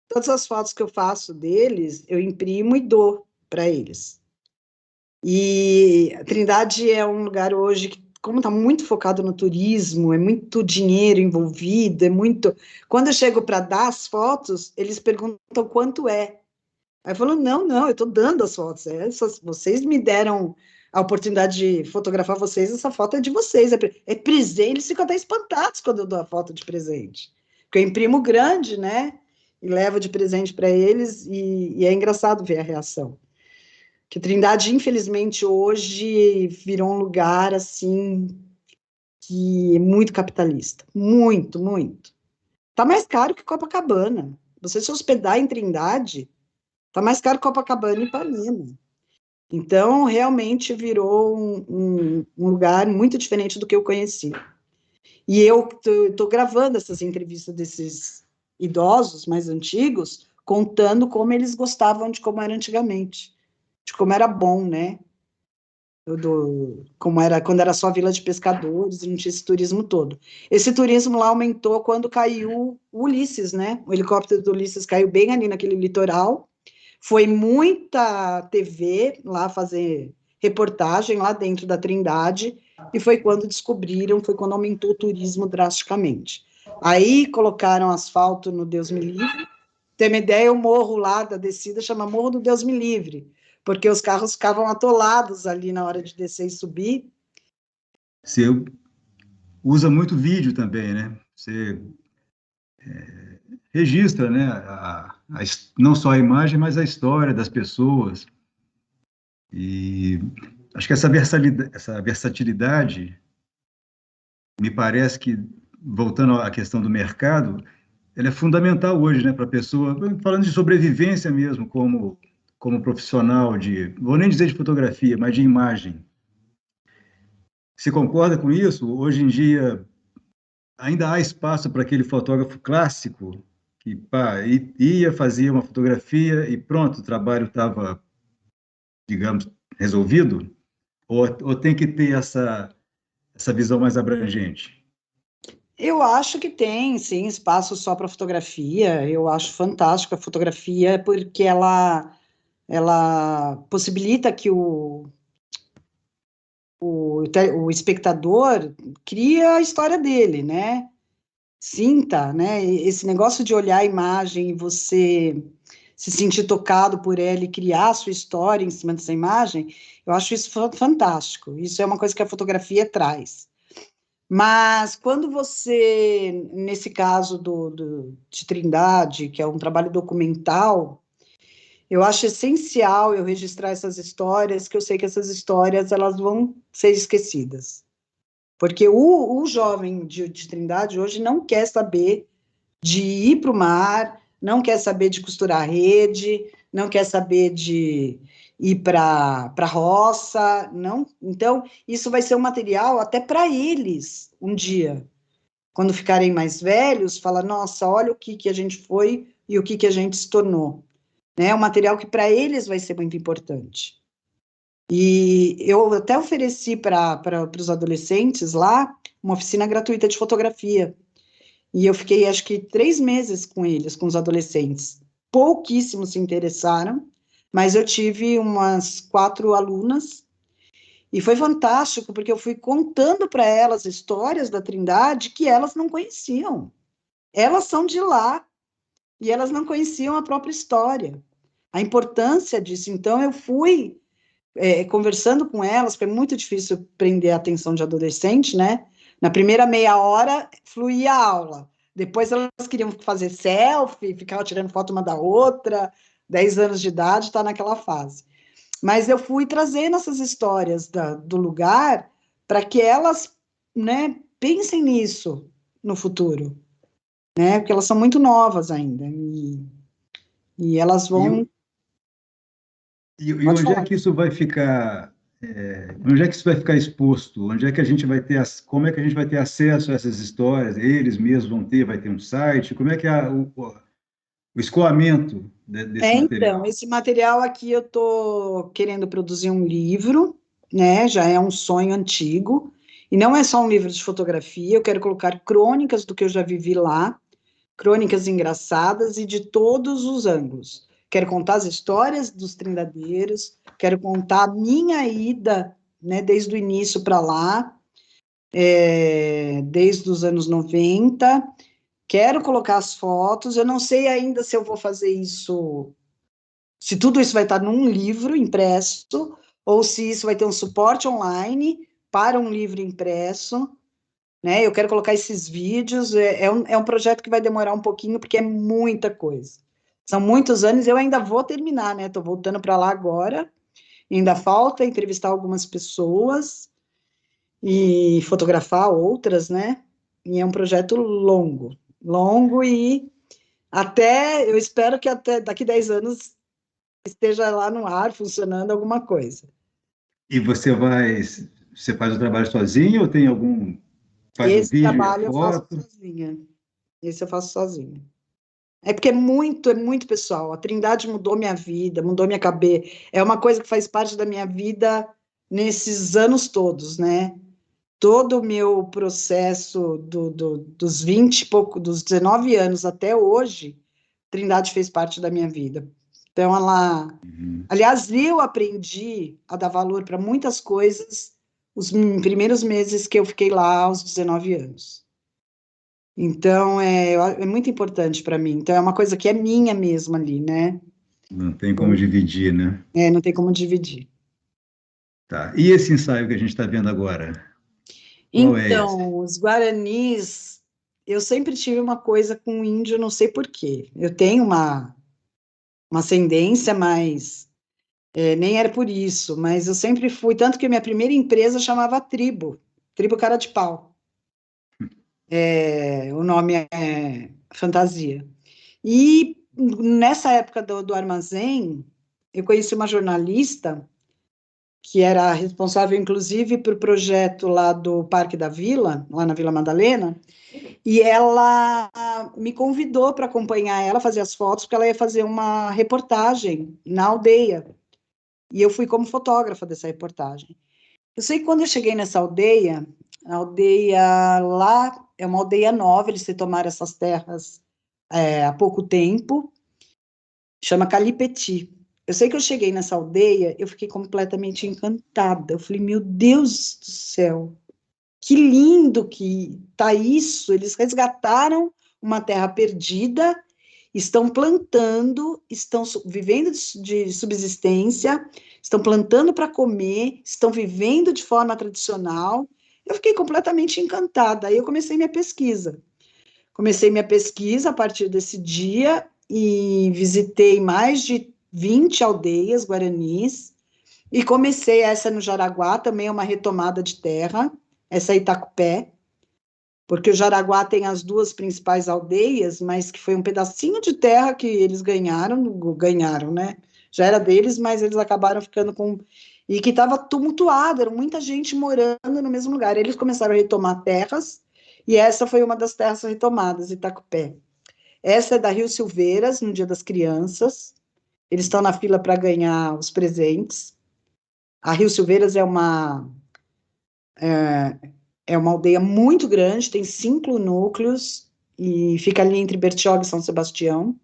todas as fotos que eu faço deles, eu imprimo e dou para eles. E a Trindade é um lugar hoje que, como está muito focado no turismo, é muito dinheiro envolvido, é muito. Quando eu chego para dar as fotos, eles perguntam quanto é. Aí eu falo, não, eu estou dando as fotos. Vocês me deram a oportunidade de fotografar vocês, essa foto é de vocês. É presente, eles ficam até espantados quando eu dou a foto de presente. Porque eu imprimo grande, né? E levo de presente para eles, e é engraçado ver a reação. Que Trindade, infelizmente, hoje virou um lugar, assim, que é muito capitalista. Muito, muito. Tá mais caro que Copacabana. Você se hospedar em Trindade, tá mais caro que Copacabana e Ipanema. Então, realmente virou um lugar muito diferente do que eu conheci. E eu estou gravando essas entrevistas desses idosos mais antigos, contando como eles gostavam de como era antigamente, de como era bom, né? Como era quando era só vila de pescadores e não tinha esse turismo todo. Esse turismo lá aumentou quando caiu o Ulisses, né? O helicóptero do Ulisses caiu bem ali naquele litoral. Foi muita TV lá fazer reportagem lá dentro da Trindade, e foi quando descobriram, foi quando aumentou o turismo drasticamente. Aí colocaram asfalto no Deus Me Livre. Tem uma ideia, o morro lá da descida chama Morro do Deus Me Livre, porque os carros ficavam atolados ali na hora de descer e subir. Você usa muito vídeo também, né? Você registra, né, não só a imagem, mas a história das pessoas. E acho que essa versatilidade, me parece que, voltando à questão do mercado, ela é fundamental hoje, né, para a pessoa, falando de sobrevivência mesmo, como como profissional de, vou nem dizer de fotografia, mas de imagem. Você concorda com isso? Hoje em dia, ainda há espaço para aquele fotógrafo clássico que ia, fazia uma fotografia e pronto, o trabalho estava, digamos, resolvido? Ou tem que ter essa visão mais abrangente? Eu acho que tem, sim, espaço só para fotografia. Eu acho fantástico a fotografia porque ela possibilita que o espectador crie a história dele, né? Sinta, né? Esse negócio de olhar a imagem e você se sentir tocado por ela e criar a sua história em cima dessa imagem, eu acho isso fantástico. Isso é uma coisa que a fotografia traz. Mas quando você, nesse caso de Trindade, que é um trabalho documental, eu acho essencial eu registrar essas histórias, que eu sei que essas histórias elas vão ser esquecidas. Porque o jovem de Trindade hoje não quer saber de ir para o mar, não quer saber de costurar a rede, não quer saber de ir para a roça, não. Então, isso vai ser um material até para eles um dia, quando ficarem mais velhos, fala, nossa, olha o que a gente foi e o que a gente se tornou. Né? É um material que para eles vai ser muito importante. E eu até ofereci para os adolescentes lá uma oficina gratuita de fotografia. E eu fiquei, acho que, 3 meses com eles, com os adolescentes. Pouquíssimos se interessaram, mas eu tive umas 4 alunas, e foi fantástico, porque eu fui contando para elas histórias da Trindade que elas não conheciam. Elas são de lá, e elas não conheciam a própria história. A importância disso. Então, eu fui conversando com elas, porque é muito difícil prender a atenção de adolescente, né? Na primeira meia hora, fluía a aula. Depois elas queriam fazer selfie, ficavam tirando foto uma da outra, 10 anos de idade, está naquela fase. Mas eu fui trazendo essas histórias do lugar para que elas, né, pensem nisso no futuro, né? Porque elas são muito novas ainda e elas E, vão. e Pode onde é falar. que isso vai ficar? Onde é que isso vai ficar exposto? Onde é que a gente vai ter, como é que a gente vai ter acesso a essas histórias? Eles mesmos vão ter, vai ter um site? Como é que é o escoamento desse Então, material? esse material aqui eu estou querendo produzir um livro, né? Já é um sonho antigo, e não é só um livro de fotografia, eu quero colocar crônicas do que eu já vivi lá, crônicas engraçadas e de todos os ângulos. Quero contar as histórias dos trindadeiros, quero contar a minha ida, né, desde o início para lá, desde os anos 90. Quero colocar as fotos, eu não sei ainda se eu vou fazer isso, se tudo isso vai estar num livro impresso, ou se isso vai ter um suporte online para um livro impresso, né? Eu quero colocar esses vídeos, é um projeto que vai demorar um pouquinho, porque é muita coisa. São muitos anos, eu ainda vou terminar, né? Estou voltando para lá agora, ainda falta entrevistar algumas pessoas e fotografar outras, né? E é um projeto longo, longo e eu espero que até daqui 10 anos esteja lá no ar, funcionando alguma coisa. E você faz o trabalho sozinho ou tem faz o Esse vídeo e a trabalho eu faço foto? sozinha. Esse eu faço sozinha. É porque é muito pessoal. A Trindade mudou minha vida, mudou minha cabeça. É uma coisa que faz parte da minha vida nesses anos todos, né? Todo o meu processo dos 20 e pouco, dos 19 anos até hoje, Trindade fez parte da minha vida. Então, Uhum. aliás, eu aprendi a dar valor para muitas coisas os primeiros meses que eu fiquei lá aos 19 anos. Então, é muito importante para mim. Então, é uma coisa que é minha mesmo ali, né? Não tem como dividir, né? Não tem como dividir. Tá. E esse ensaio que a gente está vendo agora? Qual é esse? Então, os guaranis, eu sempre tive uma coisa com o índio, não sei por quê. Eu tenho uma ascendência, mas nem era por isso. Mas eu sempre fui, tanto que a minha primeira empresa chamava Tribo Cara de Pau. O nome é fantasia. E nessa época do armazém, eu conheci uma jornalista que era responsável, inclusive, por projeto lá do Parque da Vila, lá na Vila Madalena, e ela me convidou para acompanhar ela, fazer as fotos, porque ela ia fazer uma reportagem na aldeia, e eu fui como fotógrafa dessa reportagem. Eu sei que quando eu cheguei nessa aldeia, a aldeia lá é uma aldeia nova, eles retomaram essas terras há pouco tempo, chama Calipeti. Eu sei que eu cheguei nessa aldeia, eu fiquei completamente encantada. Eu falei, meu Deus do céu, que lindo que tá isso. Eles resgataram uma terra perdida, estão plantando, estão vivendo de subsistência, estão plantando para comer, estão vivendo de forma tradicional. Eu fiquei completamente encantada. Aí eu comecei minha pesquisa. Comecei minha pesquisa a partir desse dia e visitei mais de 20 aldeias guaranis e comecei essa no Jaraguá, também é uma retomada de terra, essa é Itacupé, porque o Jaraguá tem as duas principais aldeias, mas que foi um pedacinho de terra que eles ganharam, né? Já era deles, mas eles acabaram ficando com... E que estava tumultuado, era muita gente morando no mesmo lugar. Eles começaram a retomar terras, e essa foi uma das terras retomadas, Itacupé. Essa é da Rio Silveiras, no Dia das Crianças. Eles estão na fila para ganhar os presentes. A Rio Silveiras é uma aldeia muito grande, tem 5 núcleos, e fica ali entre Bertioga e São Sebastião.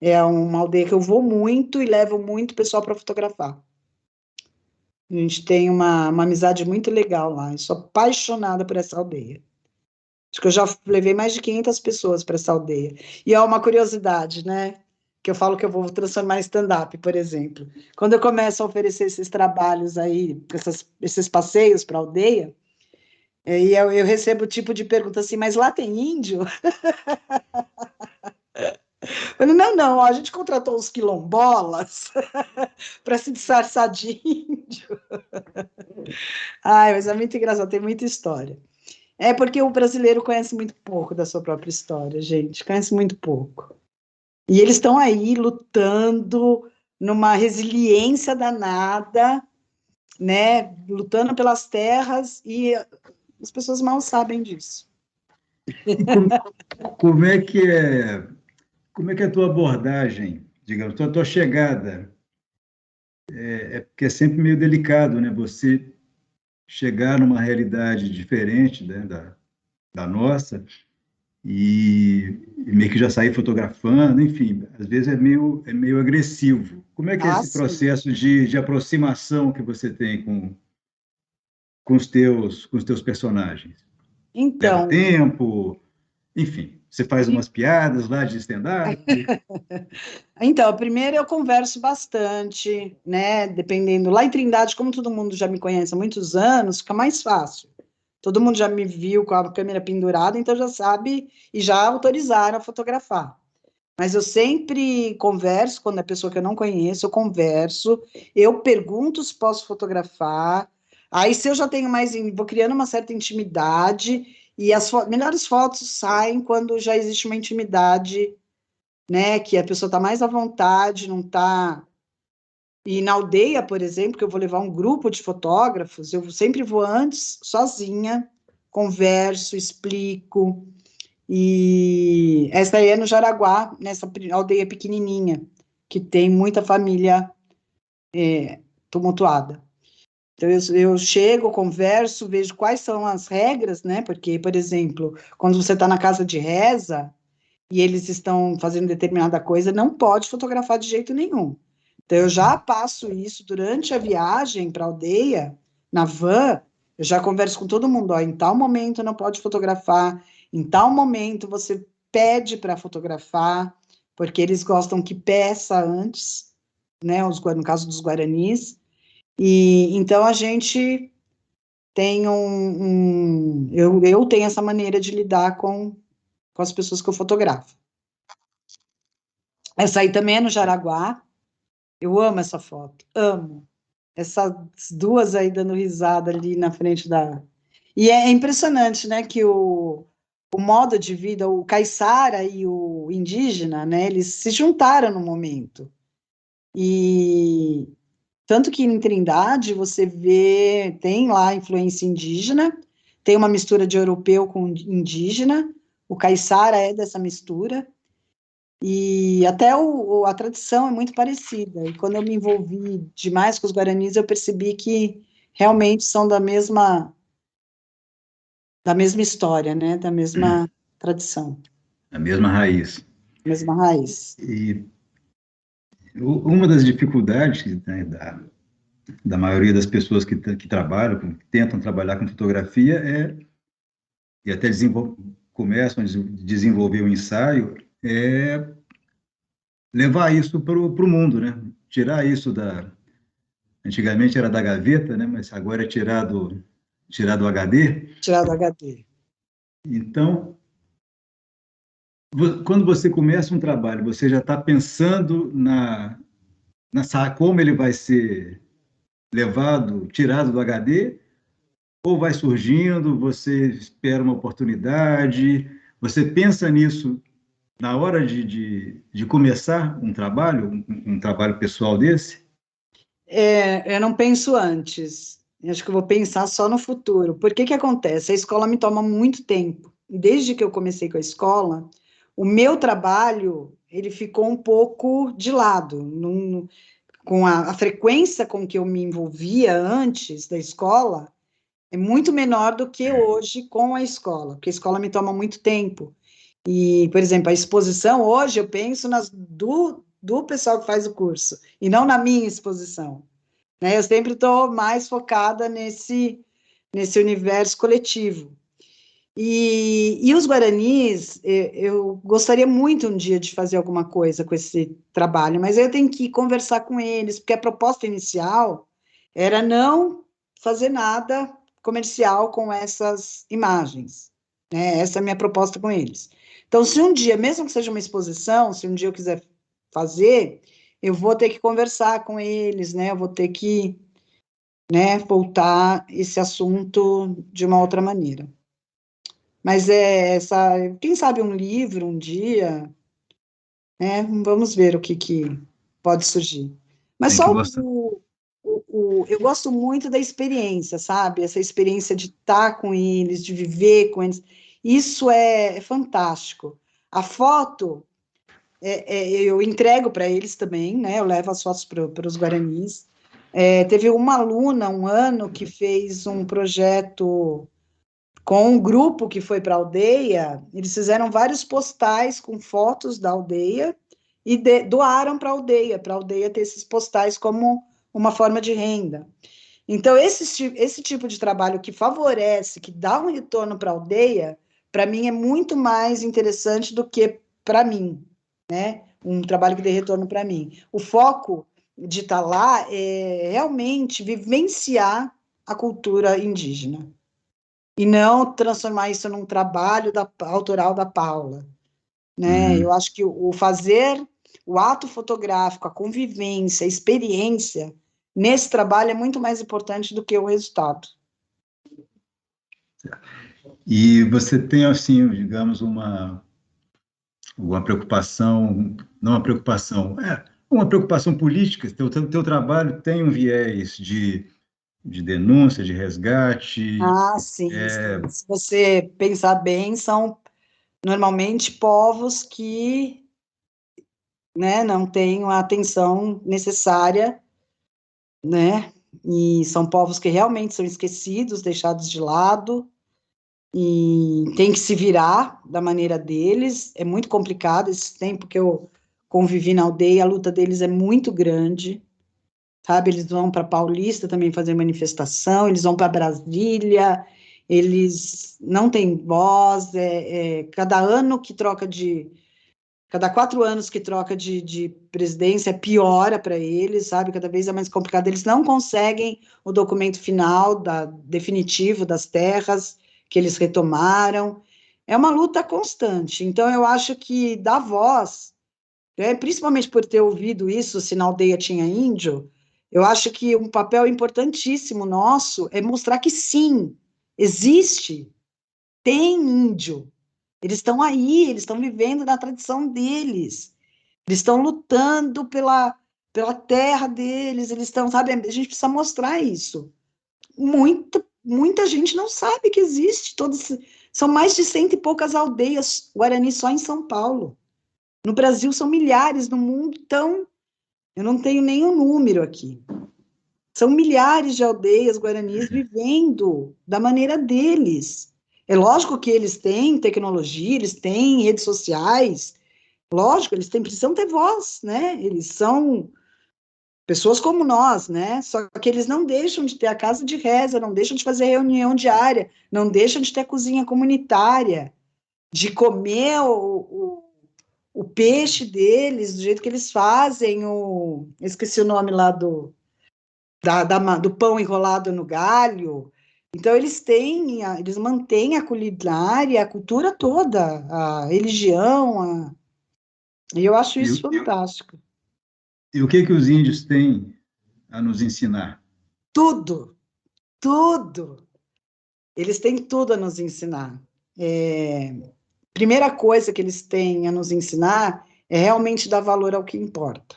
É uma aldeia que eu vou muito e levo muito pessoal para fotografar. A gente tem uma amizade muito legal lá. Eu sou apaixonada por essa aldeia. Acho que eu já levei mais de 500 pessoas para essa aldeia. E é uma curiosidade, né? Que eu falo que eu vou transformar em stand-up, por exemplo. Quando eu começo a oferecer esses trabalhos aí, esses passeios para a aldeia, e eu recebo o tipo de pergunta assim, mas lá tem índio? Eu falo, não, não, ó, a gente contratou os quilombolas para se disfarçar de índio. Ai, mas é muito engraçado, tem muita história. É porque o brasileiro conhece muito pouco da sua própria história, gente, conhece muito pouco. E eles estão aí lutando numa resiliência danada, né? Lutando pelas terras e as pessoas mal sabem disso. E como é que é a tua abordagem, digamos, tua chegada? É porque é sempre meio delicado, né? Você chegar numa realidade diferente, né, da nossa e meio que já sair fotografando, enfim, às vezes é meio agressivo. Como é que é Ah, esse sim. processo de aproximação que você tem com os teus personagens? Leva Então, tempo, enfim, você faz umas piadas lá de stand-up? primeiro eu converso bastante, né? Dependendo. Lá em Trindade, como todo mundo já me conhece há muitos anos, fica mais fácil. Todo mundo já me viu com a câmera pendurada, então já sabe e já autorizaram a fotografar. Mas eu sempre converso, quando é pessoa que eu não conheço, eu converso, eu pergunto se posso fotografar. Aí, se eu já tenho mais, vou criando uma certa intimidade, e as melhores fotos saem quando já existe uma intimidade, né? Que a pessoa está mais à vontade, não está. E na aldeia, por exemplo, que eu vou levar um grupo de fotógrafos, eu sempre vou antes sozinha, converso, explico. E essa aí é no Jaraguá, nessa aldeia pequenininha, que tem muita família tumultuada. Então, eu chego, converso, vejo quais são as regras, né? Porque, por exemplo, quando você está na casa de reza e eles estão fazendo determinada coisa, não pode fotografar de jeito nenhum. Então, eu já passo isso durante a viagem para a aldeia, na van, eu já converso com todo mundo, ó, em tal momento não pode fotografar, em tal momento você pede para fotografar, porque eles gostam que peça antes, né, no caso dos guaranis, e então a gente tem eu tenho essa maneira de lidar com as pessoas que eu fotografo. Essa aí também é no Jaraguá, eu amo essa foto, amo. Essas duas aí dando risada ali na frente da... E é impressionante, né, que o modo de vida, o caiçara e o indígena, né, eles se juntaram no momento. E tanto que em Trindade você vê, tem lá influência indígena, tem uma mistura de europeu com indígena, o caiçara é dessa mistura, e até a tradição é muito parecida. E quando eu me envolvi demais com os guaranis, eu percebi que realmente são da mesma história, né? Da mesma tradição, A mesma raiz. mesma raiz. E uma das dificuldades, né, da maioria das pessoas que trabalham, que tentam trabalhar com fotografia, e até começam a desenvolver o ensaio, é levar isso para o mundo, né? Tirar isso antigamente era da gaveta, né? Mas agora é tirado do HD. Tirar do HD. Então, quando você começa um trabalho, você já está pensando como ele vai ser levado, tirado do HD, ou vai surgindo, você espera uma oportunidade, você pensa nisso na hora de começar um trabalho pessoal desse? Eu não penso antes. Eu acho que eu vou pensar só no futuro. Por que que acontece? A escola me toma muito tempo. E desde que eu comecei com a escola, o meu trabalho, ele ficou um pouco de lado. Com a frequência com que eu me envolvia antes da escola, é muito menor do que hoje com a escola, porque a escola me toma muito tempo. E, por exemplo, a exposição, hoje eu penso do pessoal que faz o curso, e não na minha exposição, né? Eu sempre estou mais focada nesse universo coletivo. E os guaranis, eu gostaria muito um dia de fazer alguma coisa com esse trabalho, mas eu tenho que conversar com eles, porque a proposta inicial era não fazer nada comercial com essas imagens, né? Essa é a minha proposta com eles. Então, se um dia, mesmo que seja uma exposição, se um dia eu quiser fazer, eu vou ter que conversar com eles, né? Eu vou ter que, né, voltar esse assunto de uma outra maneira. Mas quem sabe um livro um dia, né? Vamos ver o que pode surgir. Mas Tem que só gostar. eu gosto muito da experiência, sabe? Essa experiência de estar com eles, de viver com eles. Isso é fantástico. A foto, eu entrego para eles também, né? Eu levo as fotos para os guaranis. Teve uma aluna, um ano, que fez um projeto com um grupo que foi para a aldeia. Eles fizeram vários postais com fotos da aldeia e doaram para a aldeia ter esses postais como uma forma de renda. Então, esse tipo de trabalho que favorece, que dá um retorno para a aldeia, para mim é muito mais interessante do que para mim, né? Um trabalho que dê retorno para mim. O foco de estar lá é realmente vivenciar a cultura indígena e não transformar isso num trabalho autoral da Paula, né? Eu acho que o fazer o ato fotográfico, a convivência, a experiência nesse trabalho é muito mais importante do que o resultado. E você tem, assim, digamos, uma preocupação, não uma preocupação política. Teu trabalho tem um viés de denúncia, de resgate. Ah, sim, sim. Se você pensar bem, são normalmente povos que, né, não têm a atenção necessária, né? E são povos que realmente são esquecidos, deixados de lado, e tem que se virar da maneira deles. É muito complicado. Esse tempo que eu convivi na aldeia, a luta deles é muito grande, sabe? Eles vão para Paulista também fazer manifestação, eles vão para Brasília, eles não têm voz. Cada 4 anos que troca de presidência, piora para eles, sabe? Cada vez é mais complicado. Eles não conseguem o documento final, definitivo das terras que eles retomaram. É uma luta constante. Então, eu acho que dá voz, né, principalmente por ter ouvido isso, se na aldeia tinha índio, eu acho que um papel importantíssimo nosso é mostrar que sim, existe, tem índio. Eles estão aí, eles estão vivendo na tradição deles. Eles estão lutando pela terra deles, eles estão, sabe, a gente precisa mostrar isso. Muita gente não sabe que existe, são mais de 100 e poucas aldeias Guarani só em São Paulo. No Brasil são milhares, no mundo, então, eu não tenho nenhum número aqui. São milhares de aldeias guaranis vivendo da maneira deles. É lógico que eles têm tecnologia, eles têm redes sociais, lógico, eles precisam ter voz, né? Eles são pessoas como nós, né? Só que eles não deixam de ter a casa de reza, não deixam de fazer reunião diária, não deixam de ter cozinha comunitária, de comer o peixe deles, do jeito que eles fazem, esqueci o nome lá do pão enrolado no galho. Então, eles mantêm a culinária, a cultura toda, a religião, e eu acho isso fantástico. E o que os índios têm a nos ensinar? Tudo, tudo. Eles têm tudo a nos ensinar. Primeira coisa que eles têm a nos ensinar é realmente dar valor ao que importa.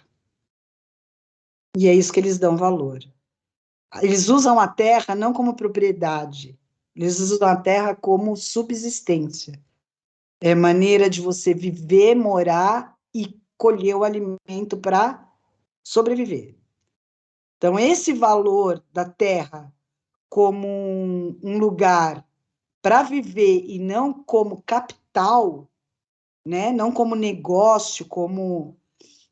E é isso que eles dão valor. Eles usam a terra não como propriedade, eles usam a terra como subsistência. É maneira de você viver, morar e colher o alimento para sobreviver. Então, esse valor da terra como um lugar para viver e não como capital, né? Não como negócio,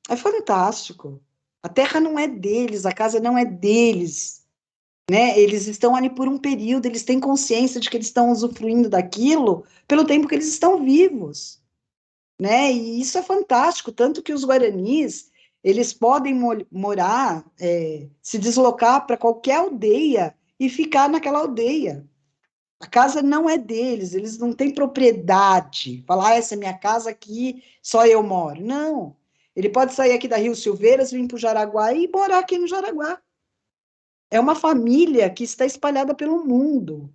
é fantástico. A terra não é deles, a casa não é deles, né? Eles estão ali por um período, eles têm consciência de que eles estão usufruindo daquilo pelo tempo que eles estão vivos, né? E isso é fantástico, tanto que os guaranis, eles podem morar, se deslocar para qualquer aldeia e ficar naquela aldeia. A casa não é deles, eles não têm propriedade. Falar, essa é minha casa aqui, só eu moro. Não. Ele pode sair aqui da Rio Silveiras, vir para o Jaraguá e morar aqui no Jaraguá. É uma família que está espalhada pelo mundo.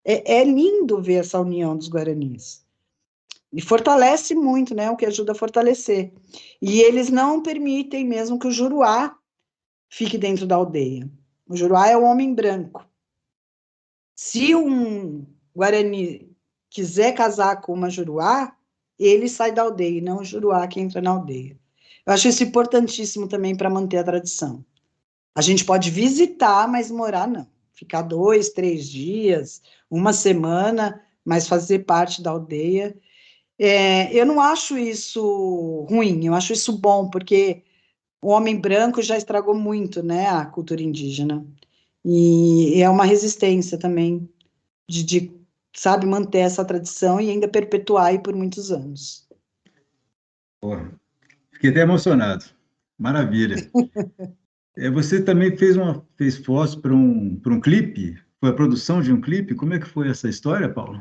É lindo ver essa união dos guaranis. E fortalece muito, né? O que ajuda a fortalecer. E eles não permitem mesmo que o Juruá fique dentro da aldeia. O Juruá é o homem branco. Se um Guarani quiser casar com uma Juruá, ele sai da aldeia, e não o Juruá que entra na aldeia. Eu acho isso importantíssimo também para manter a tradição. A gente pode visitar, mas morar não. Ficar 2, 3 dias, uma semana, mas fazer parte da aldeia. Eu não acho isso ruim, eu acho isso bom, porque o homem branco já estragou muito, né, a cultura indígena. E é uma resistência também de, sabe, manter essa tradição e ainda perpetuar aí por muitos anos. Porra, fiquei até emocionado. Maravilha. Você também fez fotos para um clipe? Foi a produção de um clipe? Como é que foi essa história, Paulo?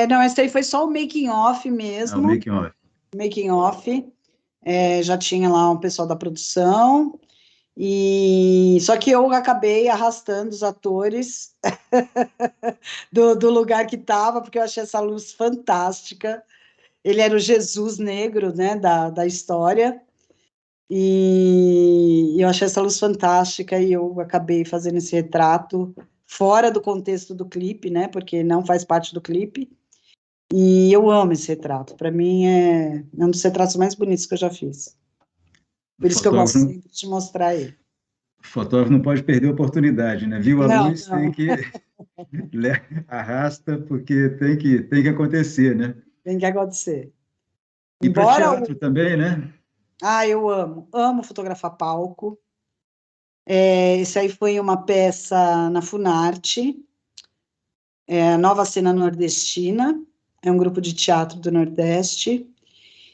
Não, esse aí foi só o making off O mesmo. making off. Making off. Já tinha lá um pessoal da produção. E só que eu acabei arrastando os atores do lugar que estava, porque eu achei essa luz fantástica. Ele era o Jesus negro, né, da história. E eu achei essa luz fantástica e eu acabei fazendo esse retrato fora do contexto do clipe, né? Porque não faz parte do clipe. E eu amo esse retrato. Para mim é um dos retratos mais bonitos que eu já fiz. Por isso que eu gosto sempre de mostrar ele. O fotógrafo não pode perder a oportunidade, né? Viu a luz, Não. tem que arrasta, porque tem que acontecer, né? Tem que acontecer. E para teatro também, né? Eu amo fotografar palco. Isso aí foi uma peça na Funarte, Nova Cena Nordestina, é um grupo de teatro do Nordeste,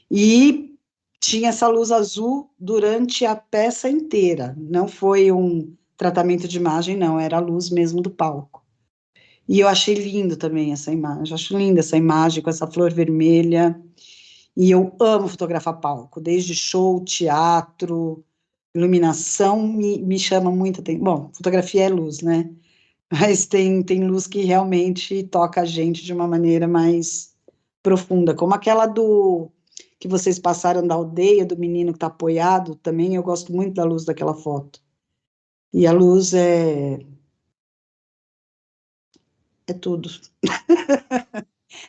e tinha essa luz azul durante a peça inteira, não foi um tratamento de imagem, não, era a luz mesmo do palco. E eu achei lindo também essa imagem, acho linda essa imagem com essa flor vermelha, e eu amo fotografar palco, desde show, teatro, iluminação me chama muito atenção. Bom, fotografia é luz, né? Mas tem luz que realmente toca a gente de uma maneira mais profunda, como aquela que vocês passaram da aldeia, do menino que está apoiado, também eu gosto muito da luz daquela foto. E a luz é tudo.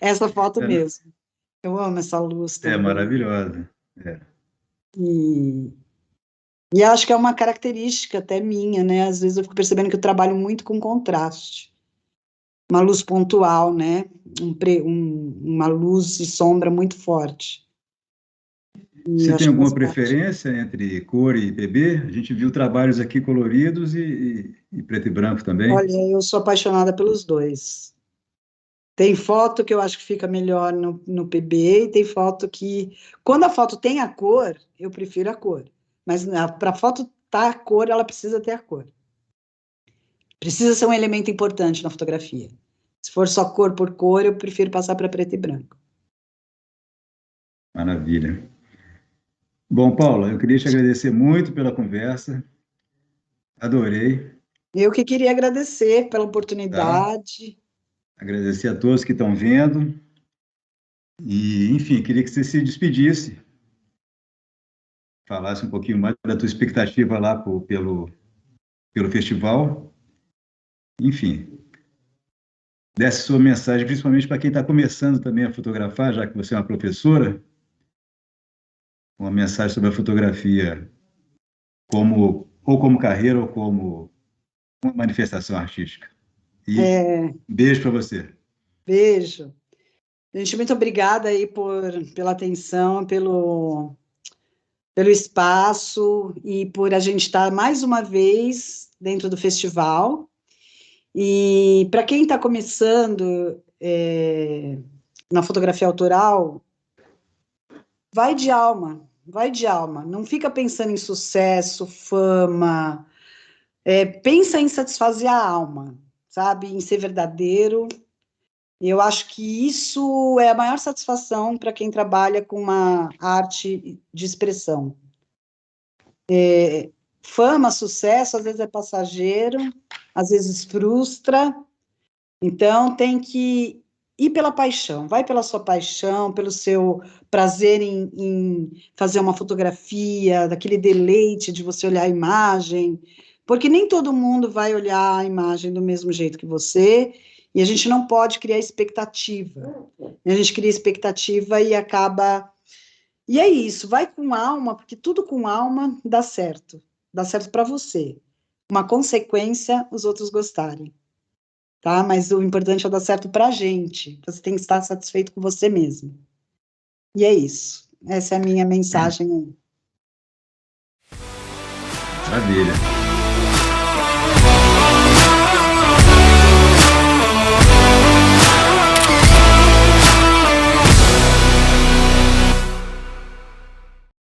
Essa foto mesmo. Eu amo essa luz também. É maravilhosa. É. E acho que é uma característica até minha, né? Às vezes eu fico percebendo que eu trabalho muito com contraste. Uma luz pontual, né? Uma luz e sombra muito forte. Você tem alguma preferência entre cor e PB? A gente viu trabalhos aqui coloridos e preto e branco também. Olha, eu sou apaixonada pelos dois. Tem foto que eu acho que fica melhor no PB, e tem foto que... Quando a foto tem a cor, eu prefiro a cor. Mas para a foto estar a cor, ela precisa ter a cor. Precisa ser um elemento importante na fotografia. Se for só cor por cor, eu prefiro passar para preto e branco. Maravilha. Bom, Paula, eu queria te agradecer muito pela conversa. Adorei. Eu que queria agradecer pela Tá? oportunidade. Agradecer a todos que estão vendo. E, enfim, queria que você se despedisse, falasse um pouquinho mais da tua expectativa lá pelo festival. Enfim, desse sua mensagem, principalmente para quem está começando também a fotografar, já que você é uma professora, uma mensagem sobre a fotografia como carreira ou como uma manifestação artística. E beijo para você. Beijo. Gente, muito obrigada aí pela atenção, pelo espaço e por a gente estar mais uma vez dentro do festival. E para quem está começando na fotografia autoral, vai de alma, não fica pensando em sucesso, fama, pensa em satisfazer a alma, sabe, em ser verdadeiro. Eu acho que isso é a maior satisfação para quem trabalha com uma arte de expressão. Fama, sucesso, às vezes é passageiro, às vezes frustra, então tem que ir pela paixão, vai pela sua paixão, pelo seu prazer em fazer uma fotografia, daquele deleite de você olhar a imagem, porque nem todo mundo vai olhar a imagem do mesmo jeito que você, e a gente não pode criar expectativa. A gente cria expectativa e acaba... E é isso, vai com alma, porque tudo com alma dá certo para você. Uma consequência, os outros gostarem. Tá? Mas o importante é dar certo para a gente. Você tem que estar satisfeito com você mesmo. E é isso. Essa é a minha mensagem aí. Maravilha.